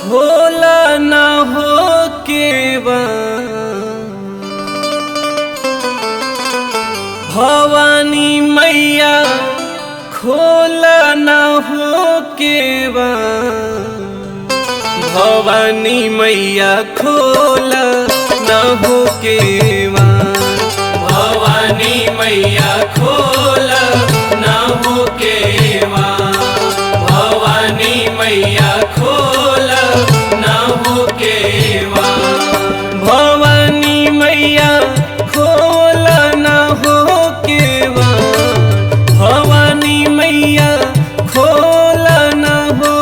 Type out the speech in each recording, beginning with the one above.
खोला ना हो केवा भवानी मैया खोला ना हो केवा भवानी मैया खोला ना हो केवा भवानी मैया खोला ना हो केवा भवानी मैया खोला ना हो केवा भवानी मैया खोला ना हो केवा भवानी मैया खोला ना हो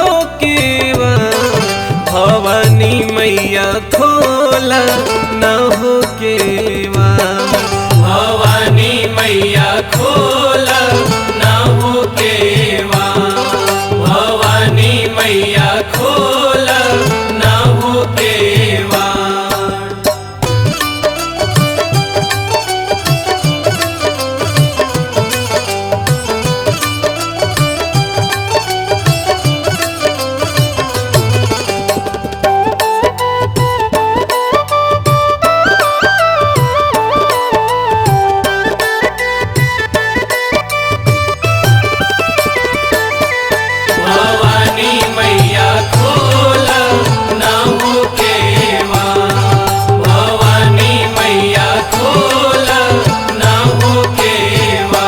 केवा भवानी मैया खोला ना हो केवा भवानी मैया खोला ना हो केवा भवानी मैया खोला ना हो केवा।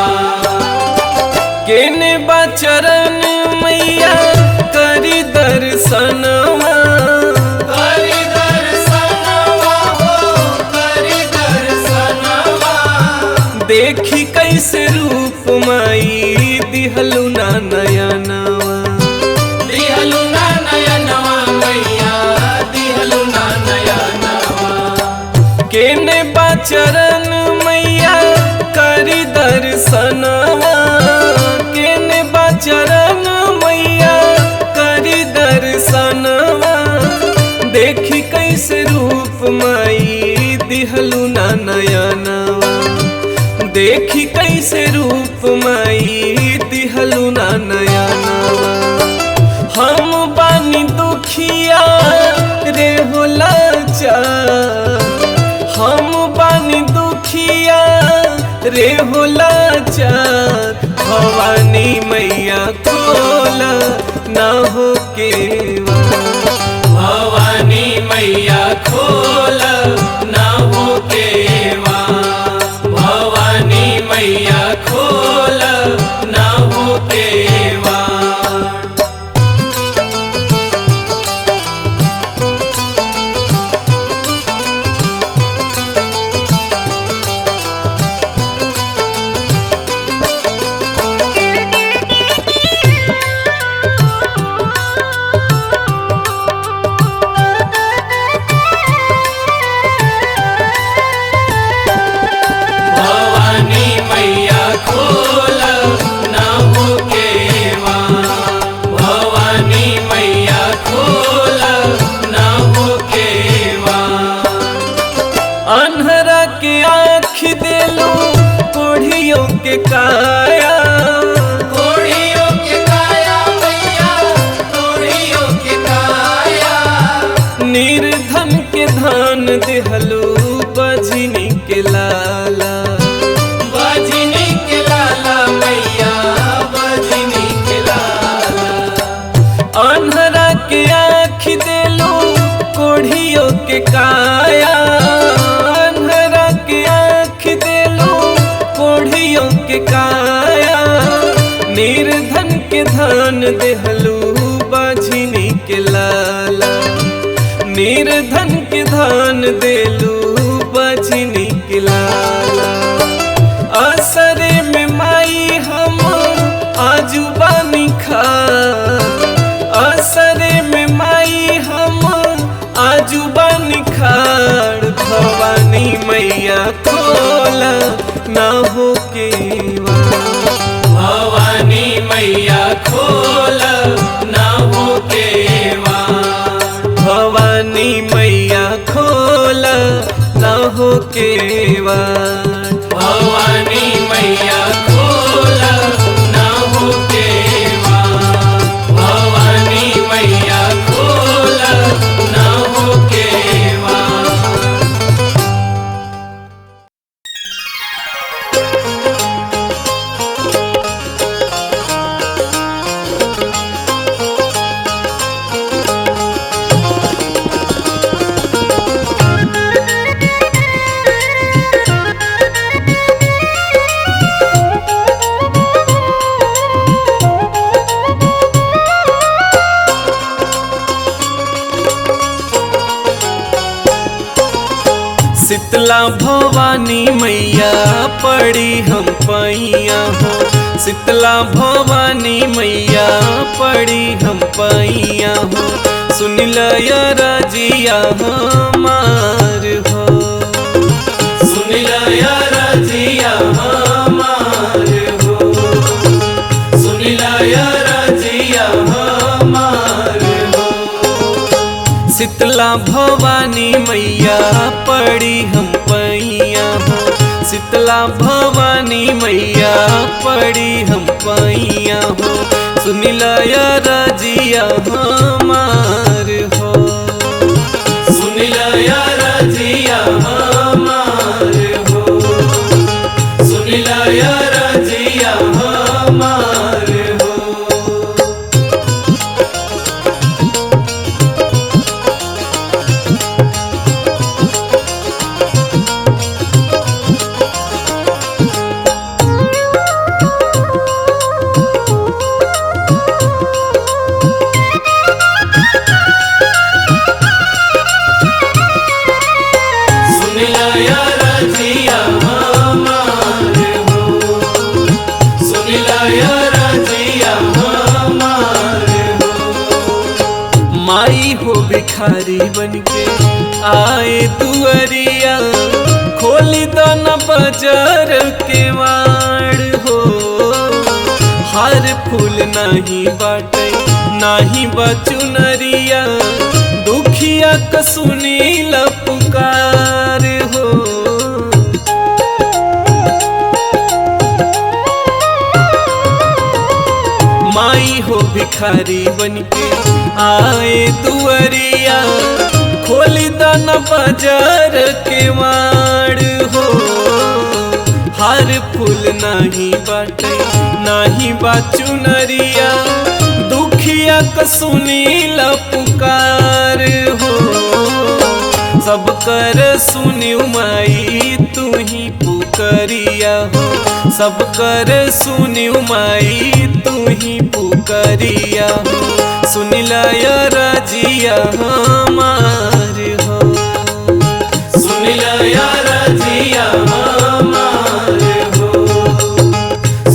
केने बचरन मैया करी दर्शनवा करी दर्शनवा हो करी दर्शनवा देखी कैसे रूप माई दिहलु ना नयनवा दिहलु ना नयनवा मैया दिहलु ना नयनवा केने बचरन मैया करी दर्शनवा चरण मैया करी दर्शनवा देखी कैसे रूप माई दिहलु ना नयनवा देखी कैसे रूप माई दिहलु ना नयनवा हम बानी दुखिया रे होला चार हम बानी दुखिया रे होला चार भवानी मैया खोला ना हो केवा भवानी मैया खोला ना हो केवा भवानी मैया खोला ना हो केवा। अन्हरा के आँख देलू कोढ़ियों के काया कोढ़ियों के काया मैया कोढ़ियों के काया निर्धन के धान देहलू बजनी के लाला बजनी के लाला मैया बजनी के लाला अन्हरा के आँख देलू कोढ़ियों के काया के काया निर्धन के धान देहलू बजनी के लाला निर्धन के धान देलू बजनी के लाला असरे में माई हम आजू बानी खा असरे में माई हम आजू बानी खाड़ भवानी मैया खोला ना हो केवा भवानी मैया खोला ना हो केवा भवानी मैया खोला ना हो केवा भवानी मैया खोला ना हो केवा भवानी मैया खोला शीतला भवानी मैया पड़ी हम पैया हो, शीतला भवानी मैया पड़ी हम पैया हो, सुन लया रजिया हमार हो, सुन लया रजिया हमार हो, सुन लया रजिया हमार हो। शीतला भवानी मैया पड़ी हम पैया हो, शीतला भवानी मैया पड़ी हम पैया हो, सुन लया रजिया हमार हो, सुन लया रजिया हमार हो, सुन लया रजिया हमार हो। माई हो भिखारी बनके आए दुअरिया, खोली दो न बाजार के वाड़ हो, हार फूल नहीं बाटे नहीं बचुनरिया, दुखिया का सुनी ला पुकार हो। माई हो भिखारी बनके आए दुअरिया, खोली दाना बाजार के वाड़ हो, हार फूल नहीं बाटे नहीं बाचुनरिया, दुखिया का सुनी ला पुकार हो, सब कर सुनी माई तू ही पुकरिया हो, सब कर सुनी माई तू ही पुकरिया हो, सुन लया रजिया हमार हो, सुन लया रजिया हमार हो,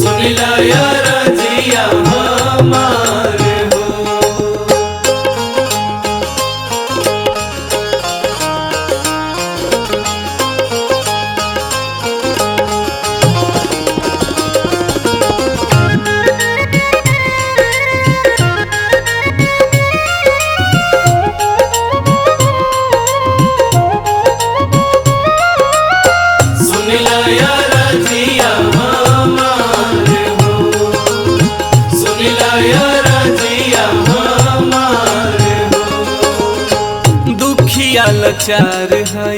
सुन लया रजिया हमार हो। दुखिया लाचार है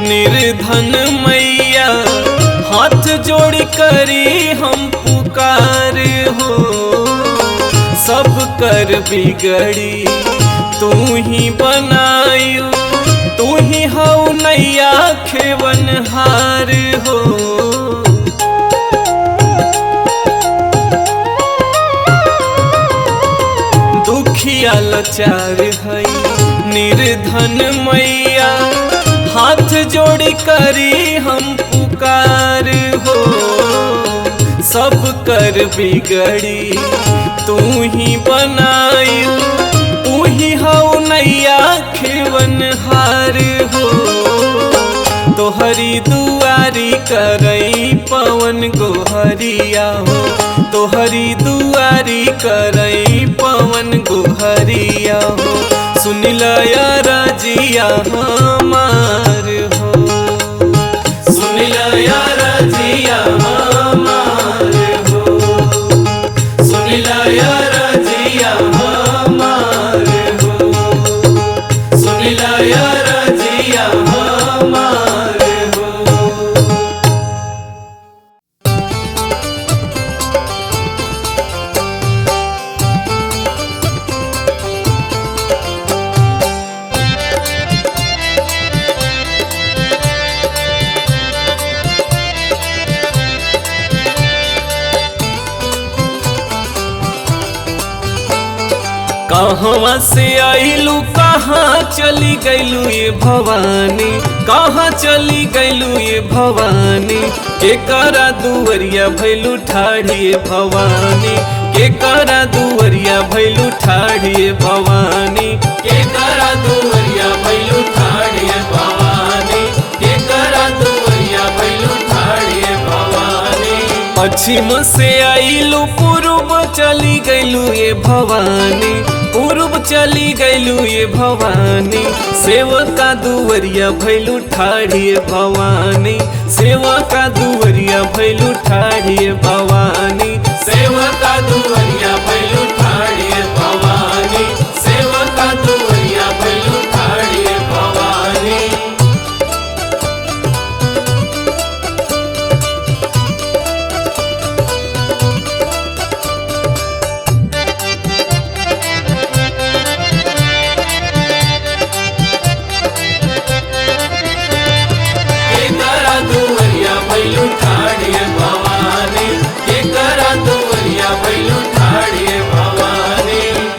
निर्धन मैया, हाथ जोड़ करी हम पुकार हो, सब कर बिगड़ी तू ही बनायू, तू ही हऊ नैया खेवनहार हो। दुखिया लाचार है निर्धन मैया, हाथ जोड़ करी हम पुकार हो, सब कर बिगड़ी तू ही बनायू, तू ही हऊ नैया खेवनहार हो, तोहरी दुआरी करई पवन गोहरिया हो, तोहरी दुआरी करई पवन गोहरिया हो, सुन लया रजिया हमार हो, सुन लया रजिया हमार हो, सुन लया रजिया हमार हो, सुन लया रजिया हमार हो। कहवा से आइलू कहाँ चली गैलू ये भवानी, कहाँ चली गैलू ये भवानी। के करा दुवरिया भैलू ठाढ़ी भवानी, के करा दुवरिया भैलू ठाढ़ी भवानी, के करा दुवरिया भैलू ठाढ़ी भवानी, के करा दुवरिया भैलू ठाढ़ी भवानी। पश्चिम से आइलू पूर्व चली गैलू ये भवानी, पूर्व चली गैलू ये भवानी। सेवका दुवरिया भैलू ठाढ़ी भवानी, सेवका दुवरिया भैलू ठाढ़ी भवानी, सेवका दुवरिया भैलू ठाढ़ी भवानी, सेवका दुवरिया भैलू ठाढ़ी भवानी।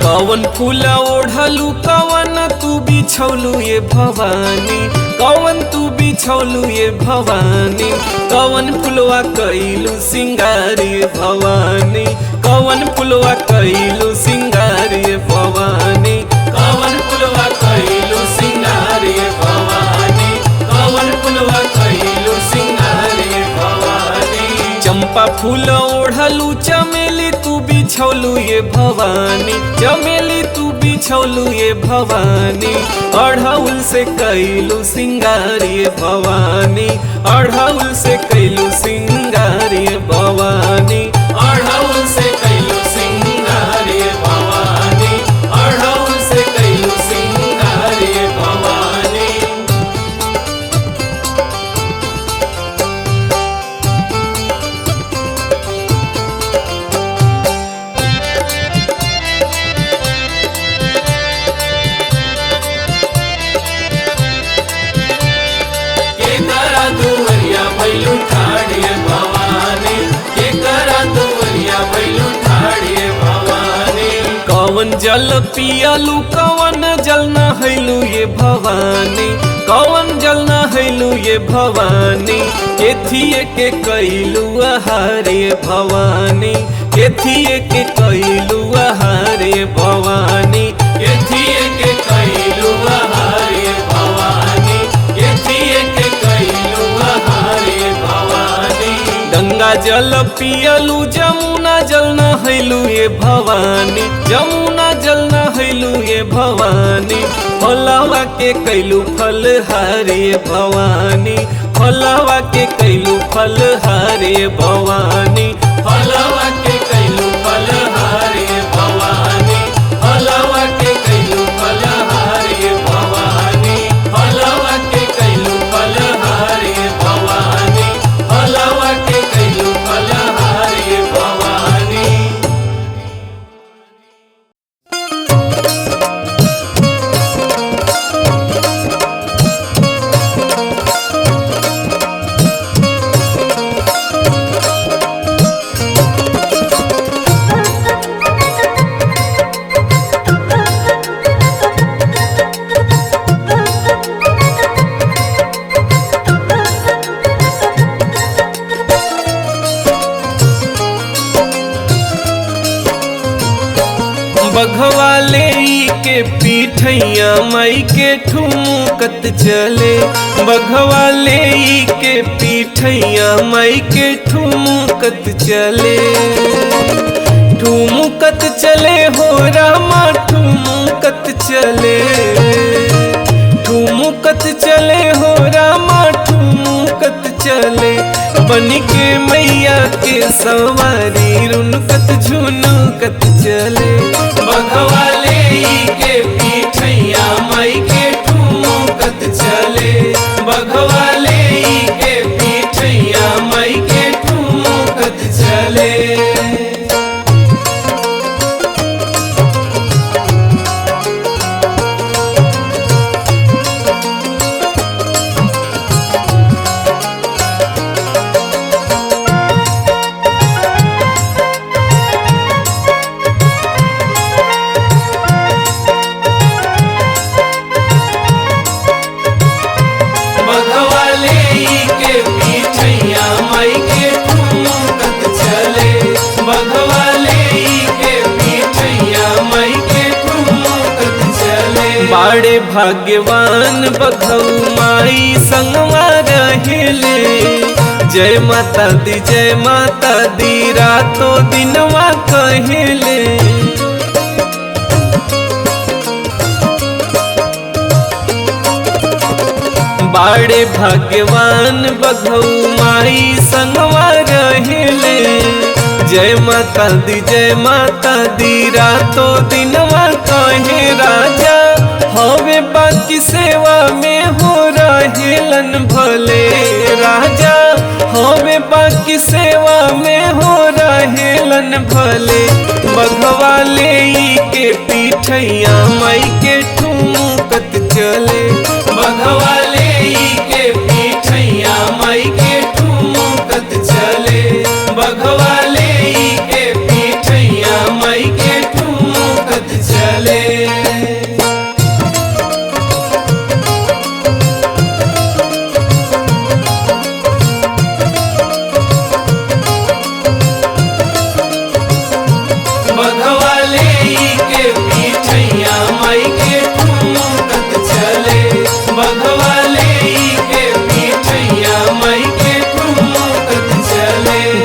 कवन फूला ओढ़लू कवन तू बिछौलू ये भवानी, कवन तू बिछौलू ये भवानी। कवन फुलवा कैलू सिंगारी भवानी, कवन फुलवा कैलू सिंगारी भवानी, कवन फुलवा कैलू सिंगारी भवानी, कवन फुलवा कैलू सिंगारी भवानी। चंपा फूल ओढ़लू चमेली तू बिछौलू ये भवानी, चमेली तू बिछौलू ये भवानी। अढ़ौल से कैलू सिंगारी भवानी, अढ़ौल से कैलू सिंगारी भवानी, अढ़ौल से कैलू सिंगारी भवानी, अढ़ौल से कैलू सिंगारी भवानी। कवन जल पियालू कवन जल नहैलू ये भवानी, कवन जल नहैलू ये भवानी। केथिए के कैलू आहारे भवानी, केथिए के कैलू आहारे भवानी, केथिए के कैलू आहारे भवानी, केथिए के कैलू आहारे भवानी। गंगा जल पियलू जमुना जल नहैलू ये भवानी, जमुना जल नहैलू ये भवानी। फलवा के कैलू फलहारे भवानी, फलवा के कैलू फलहारे भवानी, फलवा के कैलू फलहारे भवानी, फलवा के कैलू फलहारे भवानी, फलवा के कैलू फलहारे भवानी, फलवा के कैलू फलहारे भवानी। बघवाले के पीठैया माई के ठुमकत चले, बघवाले के पीठैया माई के ठुमकत चले। ठुमकत चले हो रामा ठुमकत चले, ठुमकत चले हो रामा ठुमकत चले। बन के मैया के सवारी रुनकत झुनकत चले। बघवाले के पीठैया माई के ठुमकत चले, बघवाले के पीठैया माई के ठुमकत चले। बाड़े भाग्यवान बघऊ माई संगवा रहेले। जय माता दी रातो दिनवा कहेले। बाड़े भाग्यवान बघऊ माई संगवा रहेले। जय माता दी रातो दिनवा कहे राजा हवे बाकी सेवा में हो रहेलन भले। राजा हवे बाकी सेवा में हो रहेलन भले। बघवा ले के पीठैया माई के ठुमकत चले। बघवा ले के पीठैया माई के ठुमकत चले। बघवा ले के पीठैया माई के ठुमकत चले।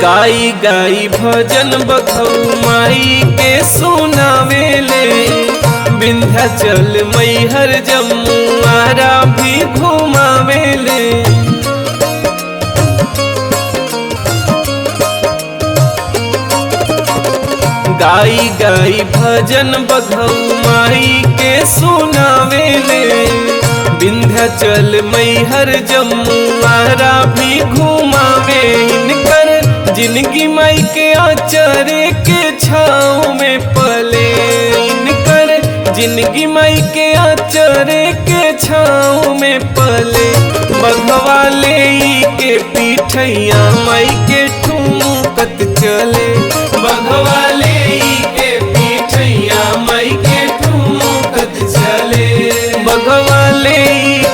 गाई गाई भजन बघऊ माई के सुनावेले। विंध्याचल मैहर जम्मू आरा भी घुमावेले। गाई गाई भजन बघऊ माई के सुनावेले। विंध्याचल मैहर जम्मू आरा भी घुमावे। इनकर जिंदगी माई के आचरे के छाँव में पले। इनकर जिंदगी माई के आचरे के छाँव में पले। बघवा ले के पीठैया माई के ठुमकत चले। बघवा ले के पीठैया माई के ठुमकत चले। बघवा ले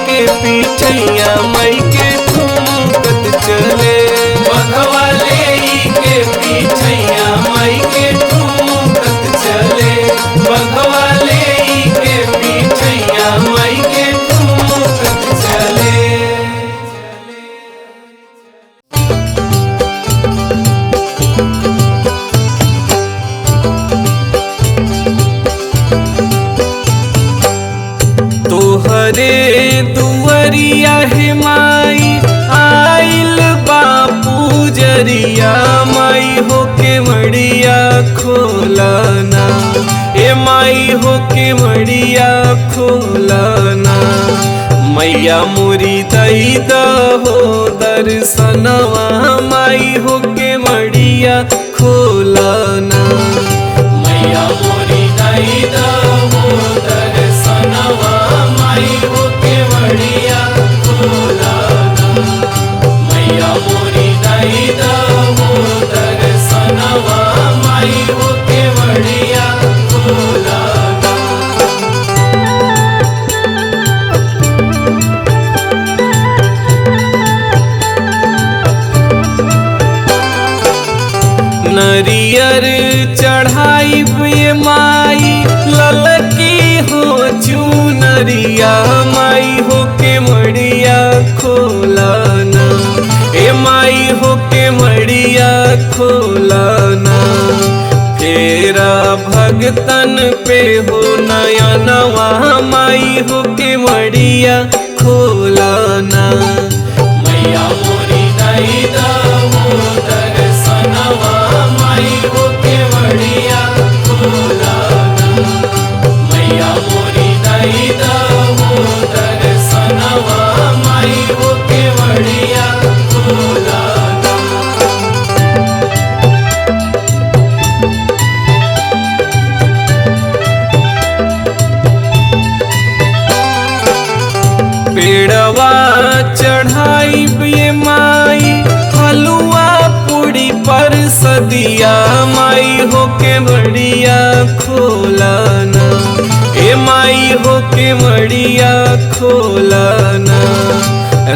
के पीठैया माई के ठुमकत चले। बघवा के पीठैया माई के ठुमकत चले। बघवा ले के पीठैया माई के ठुमकत चले। तोहरे दुवरिया है माई आइल बापू जरिया। माई हो के मड़िया खोलाना। ए माई हो के मड़िया खोलाना। मैया मोरी दई हो दर्शनवा। माई हो के मड़िया खोलाना। मैया मोरी दई हो दर्शनवा। माई हो के मड़िया खोलाना। मैया मोरी दई हो दर्शनवा। माई हो के मड़िया खोलाना। नरियर चढ़ाई ये माई ललकी हो चुनरिया। माई हो के मड़िया खोलाना। ए माई हो के मड़िया खोलाना। फेरा भगतन पे हो नयनवा। माई हो के मड़िया खोलाना। मैया मोरी दई हो दर्शनवा। माई हो के मड़िया खोलाना। मैया मोरी दई हो दर्शनवा। माई हो के मड़िया खोलाना। पेड़वा चढ़ाई ये माई हलुआ पूड़ी पर सदिया। माई हो के मड़िया खोलाना। ए माई हो के मड़िया खोलाना।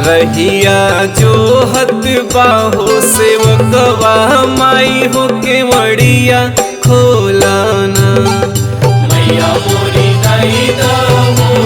रहिया जो हत बाहो सेवकवा। माई हो के मड़िया खोलाना। मैया मोरी दई हो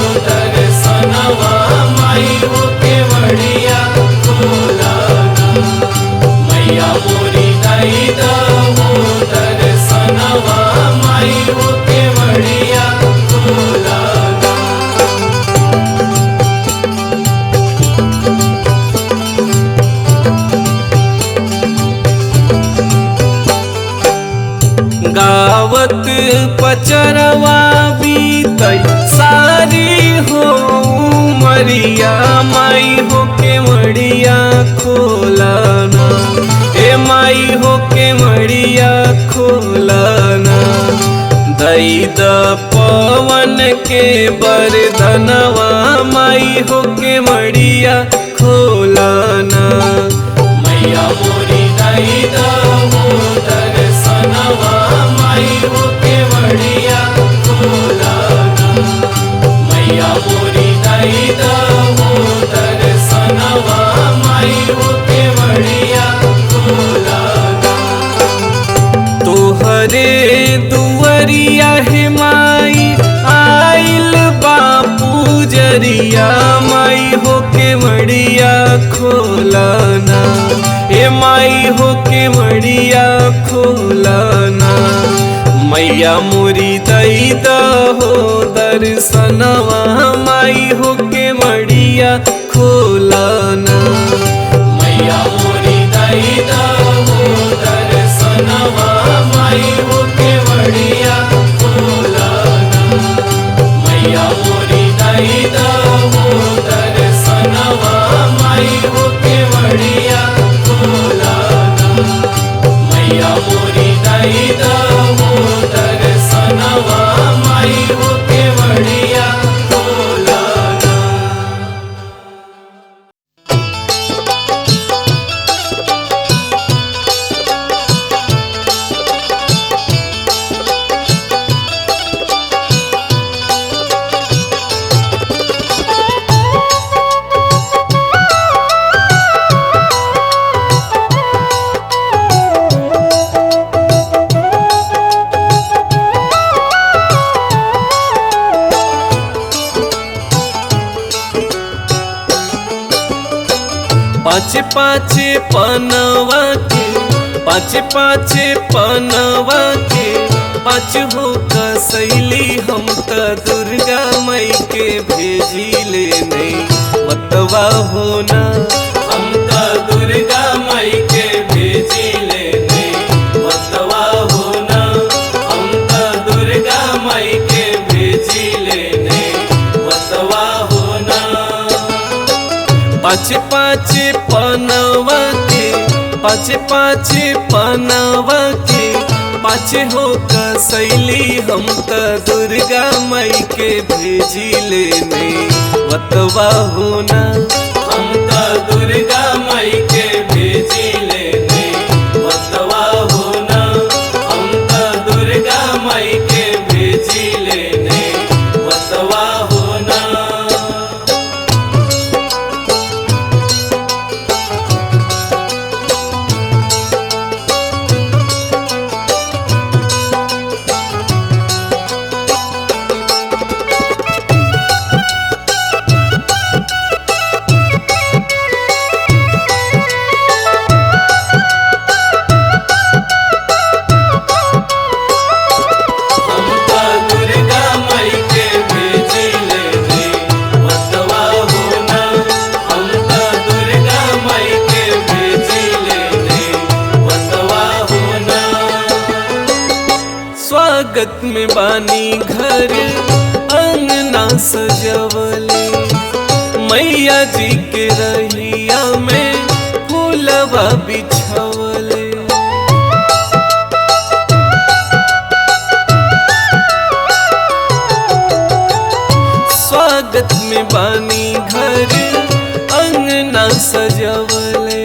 गावत पचरवा बीतई सारी हो मरिया माई हो के मड़िया खोलाना, ए माई हो के मड़िया खोलाना। दई द पवन के बरदनवा माई हो के मड़िया खोलाना। मैया मोरी दई द हो दर्शनवा माई हो के मड़िया खोलाना। मैया मोरी दई द हो दर्शनवा माई हो के मड़िया खोलाना। तोहरे दुवरिया है माई आइल बापू जरिया माई हो के मड़िया खोलाना, ए माई हो के मड़िया खोलाना। मैया मोरी दई द हो दर्शनवा माई हो के मड़िया खोलाना। मैया मोरी दई द हो दर्शनवा माई हो के मड़िया खोलाना। मैया मोरी दई द हो दर्शनवा माई हो के मड़िया खोलाना। मैया मोरी दई द हो दर्शनवा माई हो के मड़िया खोलाना। पाँचे पाँचे पनवा के पाँचे पाँचे पनवा के पाँच हो कसैली हम त दुर्गा माई के भेजी ले नहीं मतवा होना। हम त दुर्गा माई के भेजी ले नहीं मतवा होना। हम त दुर्गा माई के भेजी ले नहीं मतवा होना। पाँचे पाँचे पनवा के पाँचे पाँचे पनवा के पाँचे हो कसैली हम त दुर्गा माई के भेजी ले नहीं मतवा होना। हम त दुर्गा माई के भेजी ले नहीं मतवा होना। हम त दुर्गा माई के भेजी ले नहीं मतवा होना। स्वागत में बानी घर अंगना सजवले मैया जी के रहिया में फूलवा बिछवले। स्वागत में बानी घर अंगना सजवले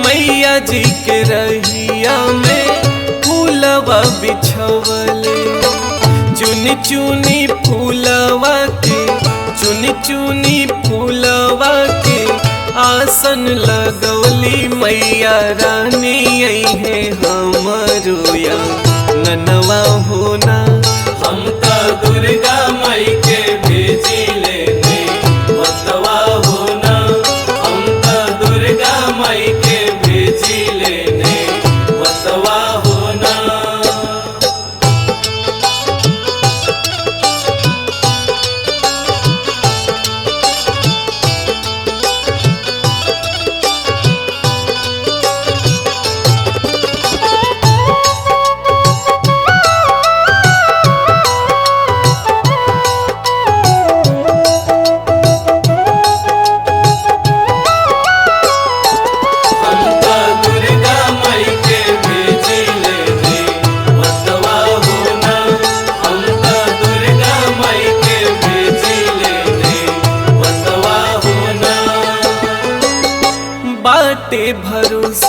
मैया जी के रहिया में फूलवा बिछवले। चुनी चुनी फूलवा के चुनी चुनी फूलवा के आसन लगवली मैया रानी आई है हमरो या ननवा होना। हम त दुर्गा माई के भेजी लेने मतवा होना। हम त दुर्गा माई के भेजी लेने मतवा होना।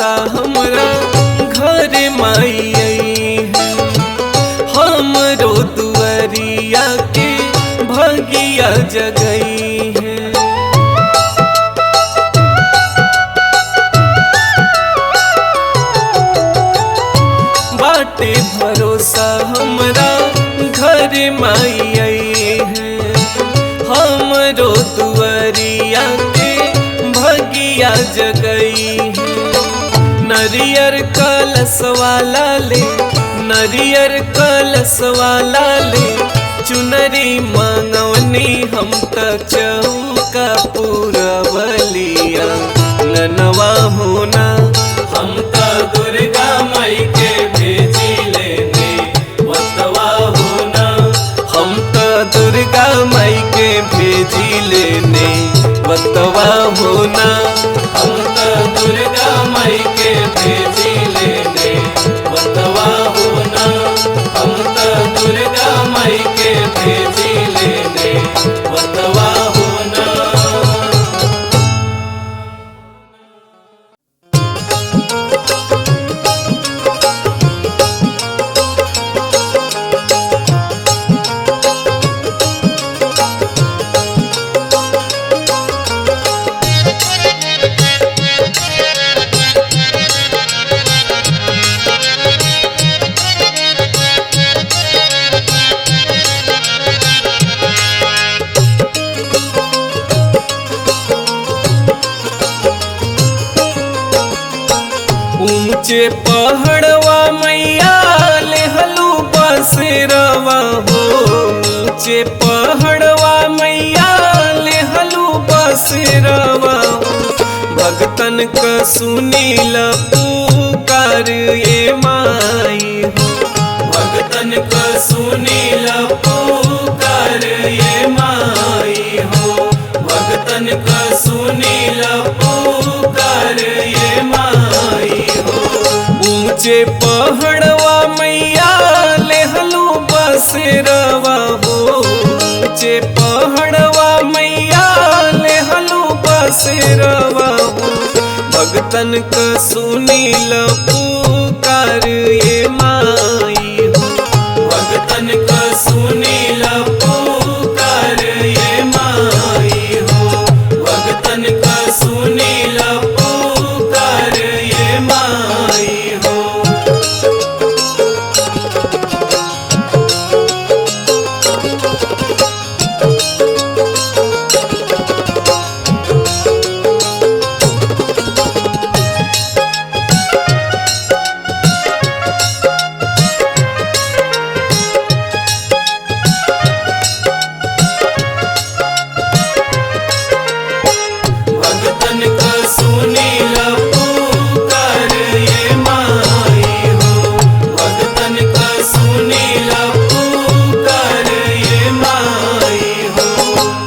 भरोसा हमरा घर माई आई है। हमरो दुआरिया के भगिया जगई है। बाटे भरोसा हमरा घर माई आई है। हमरो दुआरिया के भगिया जगई है। नरियर कलश वाला ले, नरियर कलश वाला ले, चुनरी मांगवनी हम त चौका पुरवलिया ननवा होना। हम त दुर्गा माई के भेजी लेने वतवा होना। हम त दुर्गा माई के भेजी लेने वतवा होना। हम त दुर्गा माई के भेजी लेने वतवा होना। हम त दुर्गा माई के भेजी लेने वतवा होना। ऊंचे पहाड़वा मैया लेहलू बसेरवा हो। ऊंचे पहाड़वा मैया लेहलू बसेरवा हो। भगतन क सुनील पुकार ये माई हो। भगतन क सुनील पुकार ये माई हो। भगतन क सुनील पुकार ये माई हो। ऊंचे पहाड़वा मैया लेहलू बसेरवा हो। ऊंचे पहाड़वा मैया लेहलू बसेरवा हो। भगतन क सुनील पुकार ये माई हो। भगतन क सुनील पुकार ये माई हो। भगतन क सुनील पुकार ये माई हो।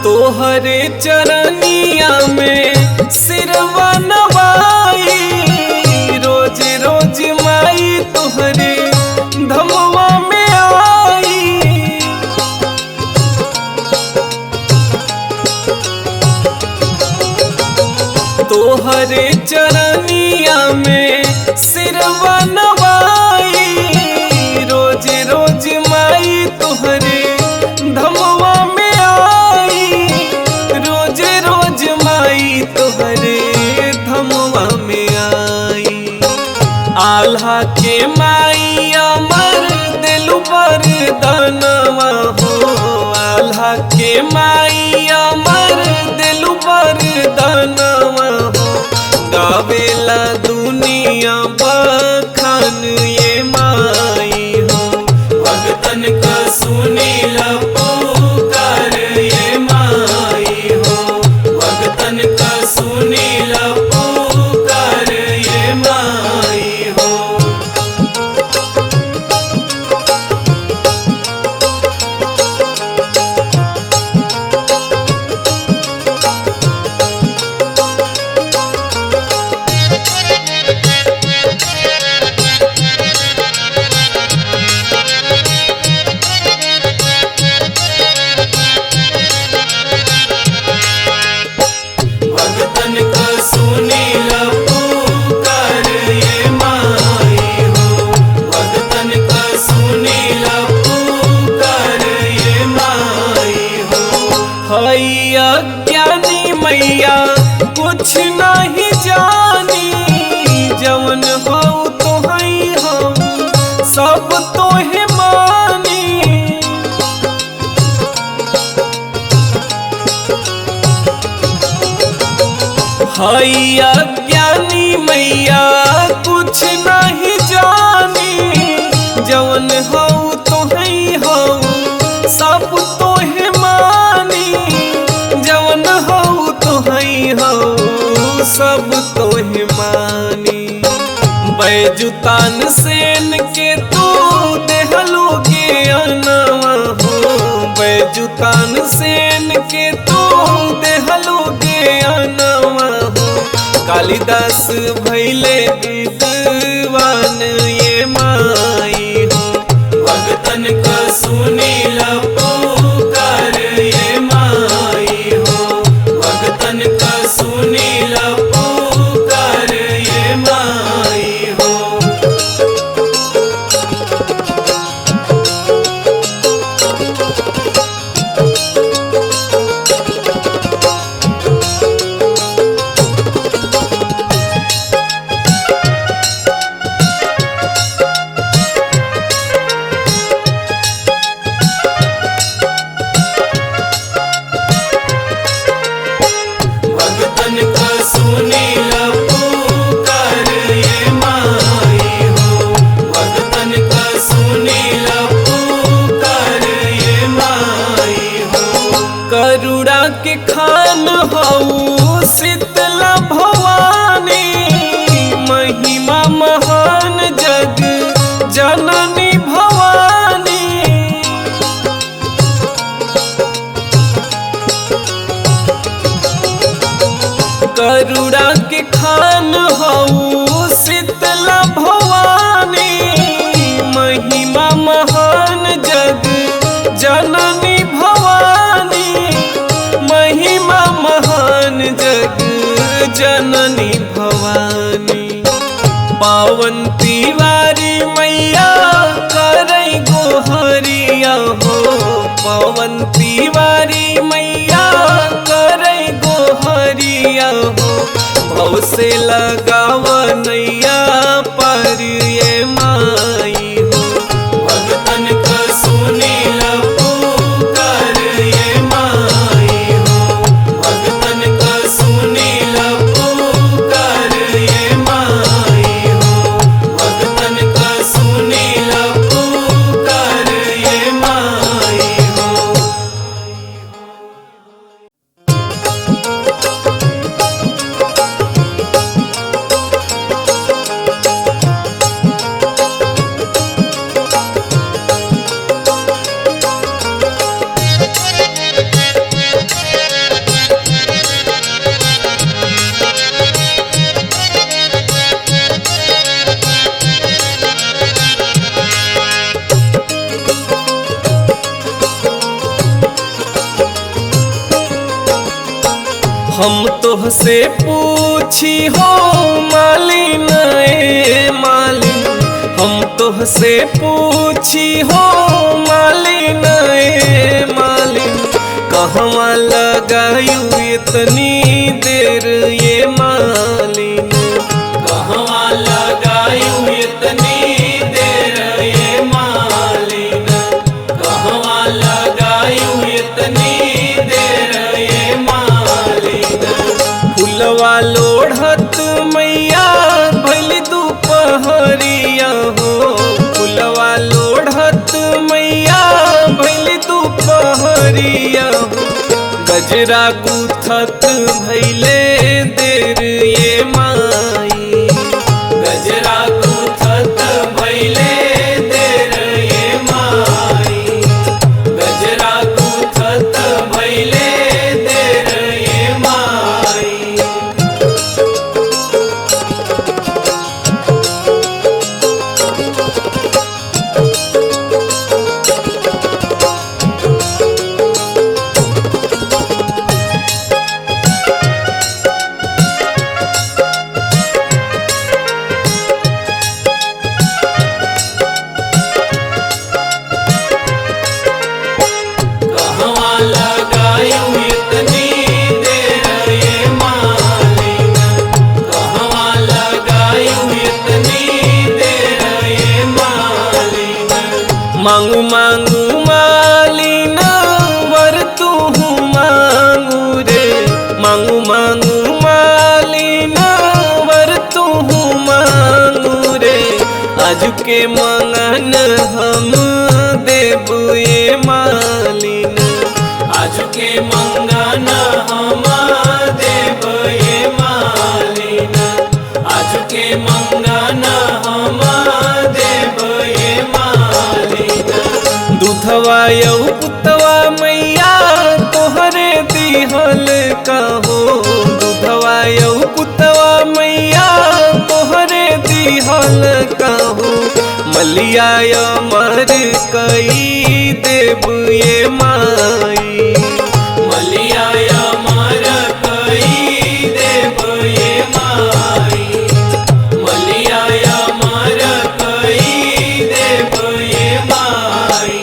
तोहरे चरनिया में सिरवा नवाई। रोज रोज माई तोहरे धमवा में आई। तोहरे चरनिया में सिरवा नवाई। रोज रोज माई तोहरे धमवा में आई। रोज रोज माई तोहरे धमवा में आई। आल्हा के माई अमर दिलु वरदानवा हो। आल्हा के माई अमर दिलु वरदानवा हो। गावेला दुनिया बखान ये माई हो। भगतन का सुनील पुकार ये माई हो। भगतन का सुनील पुकार ये माई हो। हैया ज्ञानी मैया कुछ नहीं जानी, जवन हो तो हई हम सब तोहे मानी। हैया ज्ञानी मैया कुछ नहीं जानी, जवन हो तो हई हम सब तोहे मानी। जवन हो तो हई हो सब तोहे मानी। बैजुतान सेन के तू देहलोगे अनवा हो, बैजुतान सेन के तू देहलोगे अनवा हो। कालिदास भैले विद्वान ये माई हो, भगतन का सुनील पुकार ये माई हो, भगतन का सुनील पुकार ये माई हो। भगतन का सुनील पुकार ये माई हो, भगतन का सुनील पुकार ये माई हो। करुणा के खान हऊ शीतला भवानी, महिमा महान जग जननी भवानी। करुणा के खान हऊ शीतला भवानी, महिमा महान जग जननी भवानी। महिमा महान जग जननी भवानी। पावन तिवारी मैया करई गोहरिया हो, पावन तिवारी मैया करई गोहरिया हो। भव से लगाव नैया पर ये माई हो, भगतन का सुनील पुकार ये माई हो, भगतन का सुनील पुकार ये माई हो, भगतन का सुनील पुकार ये माई हो। हम तोहसे पूछी हो मालिन ए मालिन, हम तोहसे पूछी हो मालिन ए मालिन। कहवा लगायू इतनी देर ये मालिन, कहवा लगायू इतनी देर ये मालिन, कहवा लगायू इतनी देर ये मालिन। फुलवा लोढ़त मैया भइल दुपहरिया हो, फुलवा लोढ़त मैया भइल दुपहरिया हो। गजरा गुथत भइले देर ये माई, गजरा गुथत भइले देर ये माई, गजरा गुथत भइले देर ये माई। मंगन हम देव ये मालिन, आज के मंगन हम देव ये मालिन। दूधवा यौ पुतवा मैया तोहरे दिहल कहो, दूधवा यौ पुतवा मैया तोहरे दिहल कहो। मलिया अमर कई देव ये माई, मलिया अमर कई देव ये माई, मलिया अमर कई देव ये माई।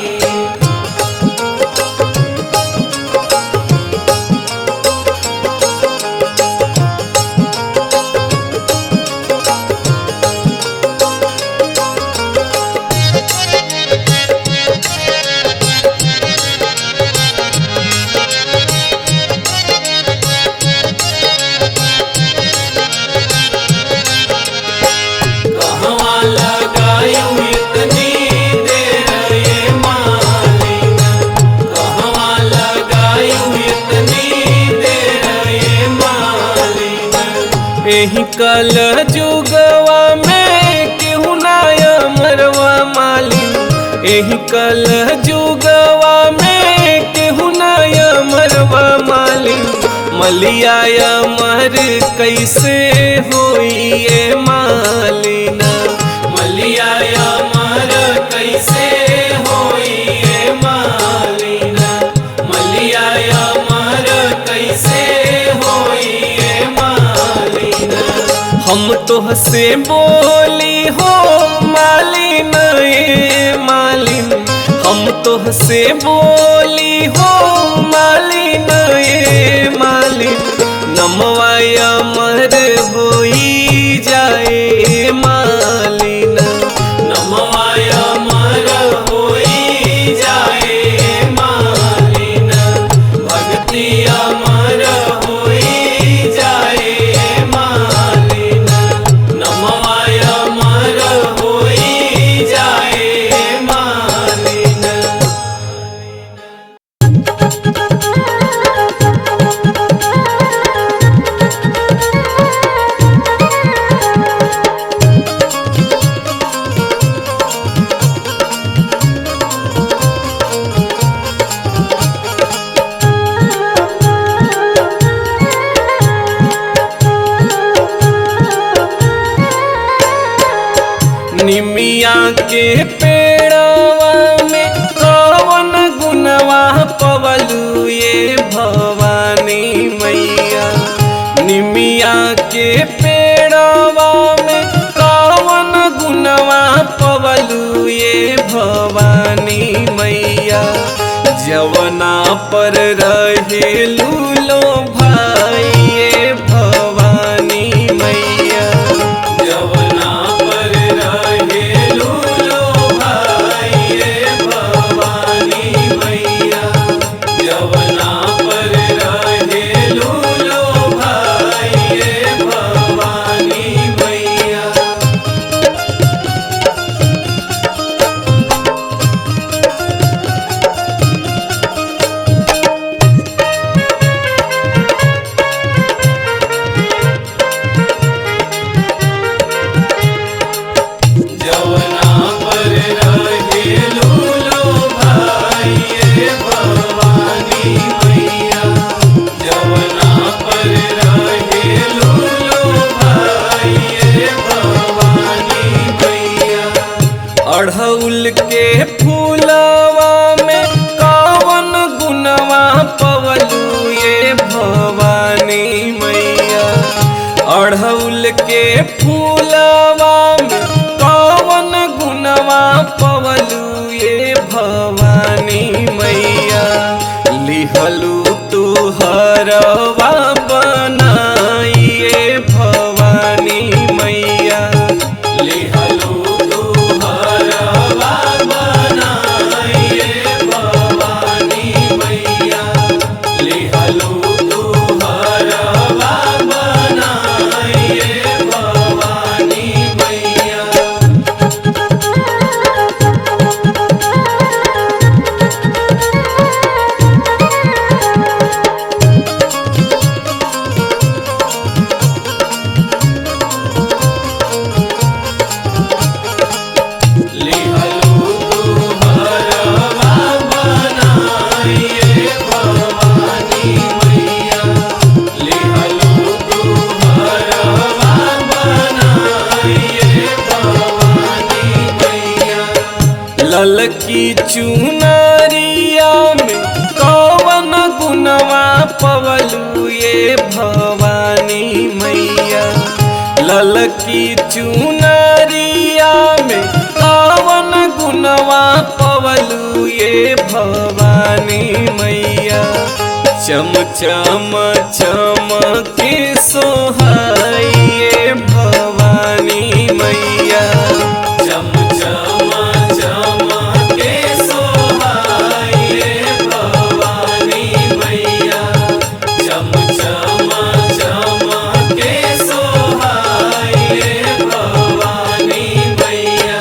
एही कल जुगवा में केहू नाय मरवा मालिन, एही कल जुगवा में केहू नाय मरवा मालिन। मलिया अमर कैसे होई ये मालिन, मलिया अमर कैसे होई ये मालिन, मलिया अमर कैसे होई ये मालिन। हम तोहसे बोली हो मालिन ए मालिन, हम तोहसे बोली हो मालिन ए मालिन। नमवा अमर होई जाए मालिन, नमवा अमर होई जाए मालिन, भक्ति अमर होई जाए मालिन, नमवा अमर होई जाए मालिन। निमिया के पेड़वा में कवन गुनवा पवलू ये भवानी मैया, निमिया के पेड़वा में कवन गुनवा पवलू ये भवानी मैया। जवना पर रहेलू लो भाई ये भवानी मैया, जवना पर रहेलू लो भाई ये भवानी मैया, जवना पर रहेलू लो भाई ये भवानी मैया। अढ़उल के फूलवा में कवन गुनवा पवलू ये भवानी मैया, अढ़उल के फूलवा में कवन गुनवा पवलू ये भवानी मैया। लिहलू तू हरवा बनाइए भवानी मैया, लिहलू तू हरवा बनाइए भवानी मैया, लिहलू तू हरवा बनाइए भवानी मैया। चुनरिया में कौन गुनवा पवलू ये भवानी मैया। ललकी चुनरिया में कौन गुनवा पवलू ये भवानी मैया। चम चम चमके सोहाइए भवानी मैया। चम चम चमके सोहाइए भवानी मैया। चम चम चमके सोहाइए भवानी मैया।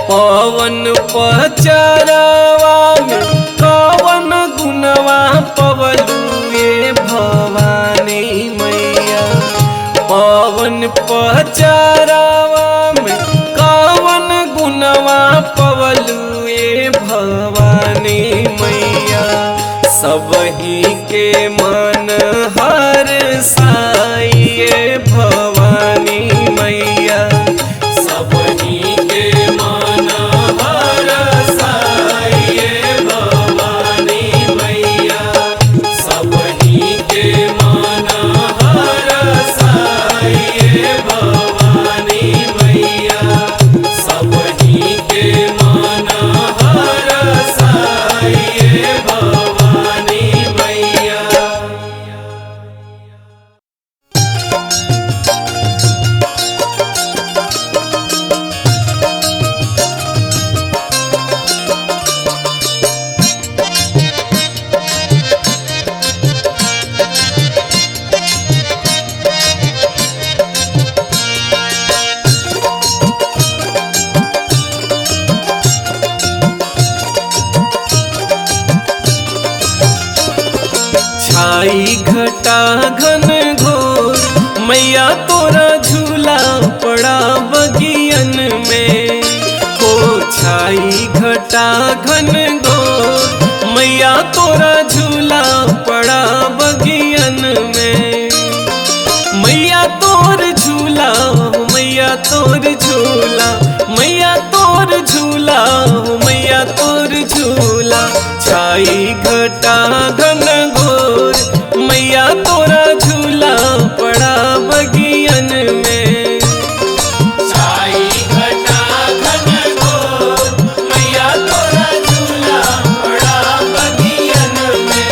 पवन पचरवा में कवन गुनवा पवलू ये भवानी मैया। पवन पचरवा में कवन गुनवा पवलू ये भवानी मैया। सबही के मन हर साइए भवानी मैया। सबही के मन हर साइए भवानी मैया। सबही के मन हर साइए भवानी मैया। सबही के मन हर साइए भवानी मैया। छाई घटा घन घोर मैया तोरा झूला पड़ा बगियन में। हो छाई घटा घन घोर मैया तोरा झूला पड़ा बगियन में। मैया तोर झूला मैया तोर झूला मैया तोर झूला मैया तोर झूला। छाई घटा घन घोर मैया तोरा झूला पड़ा बगियन में। छाई घटा घन घोर मैया तोरा झूला पड़ा बगियन में।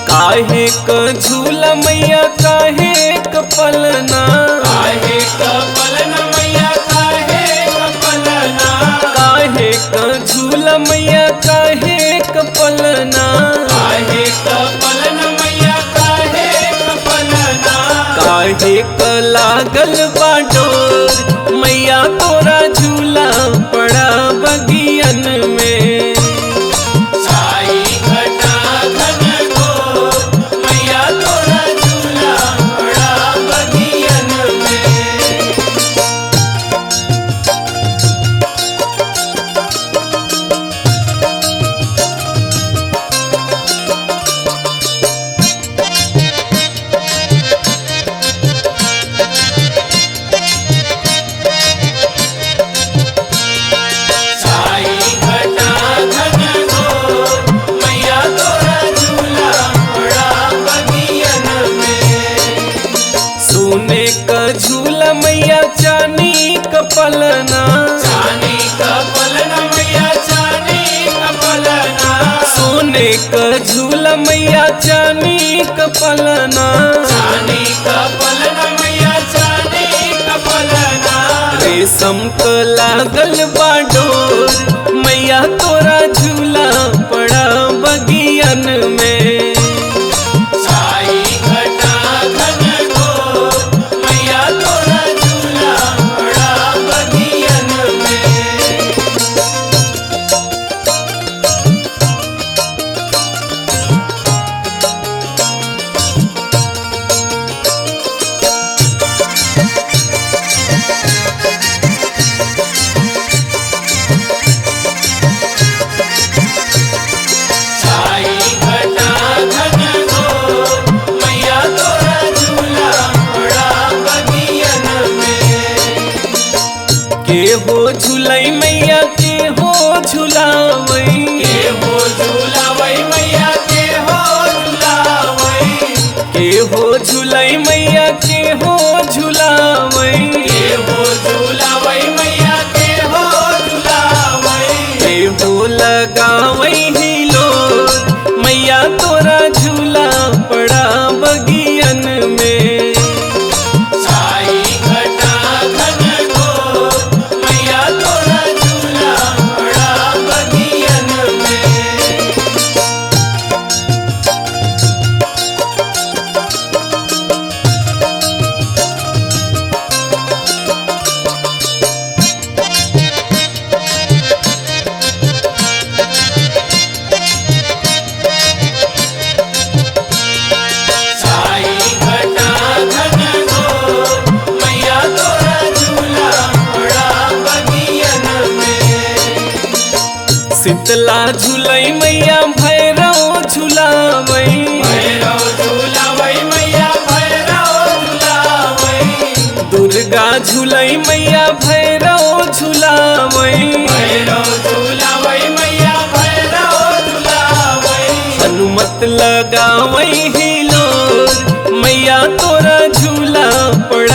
काहे क झूला मैया काहे क पलना। काहे क पलना मैया काहे क पलना। काहे क झूला मैया काहे क पलना। काहे क पलना मैया काहे क पलना। काहे क लागल बा डोर मैया तोरा झूला पड़ा बगियन में। झूला मैया चानी का पलना। चानी का पलना मैया चानी झूला मैया चानी कपलना, चानी का पलना मैया चानी का पलना। रेशम क लागल बाडोर मैया तोरा झूला पड़ा बगियन में। छाई घटा घन घोर मैया तोरा झूला बड़ा बगियन में। छाई घटा घन घोर मैया तोरा झूला बड़ा बगियन में। के हो झूलई मैया के हो झूलावई, के हो झूलावई मैया के हो झूलावई। के हो झूलई मैया के हो झूलावई, के हो झूलावई मैया के हो झूलावई। के हो लगावई हिलोर मैया तोरा झूला पड़ा बगियन में। छाई घटा घन घोर मैया तोरा झूला बड़ा बगियन में। छाई घटा घन घोर मैया तोरा झूला बड़ा बगियन में। शीतला झूलई मैया भैरव झूलावई, भैरव झूलावई मैया भैरव झूलावई। दुर्गा झूलई मैया भैरव झूलावई, भैरव झूलावई मैया भैरव झूलावई। हनुमत लगावई हिलोर मैया तोरा झूला पड़ा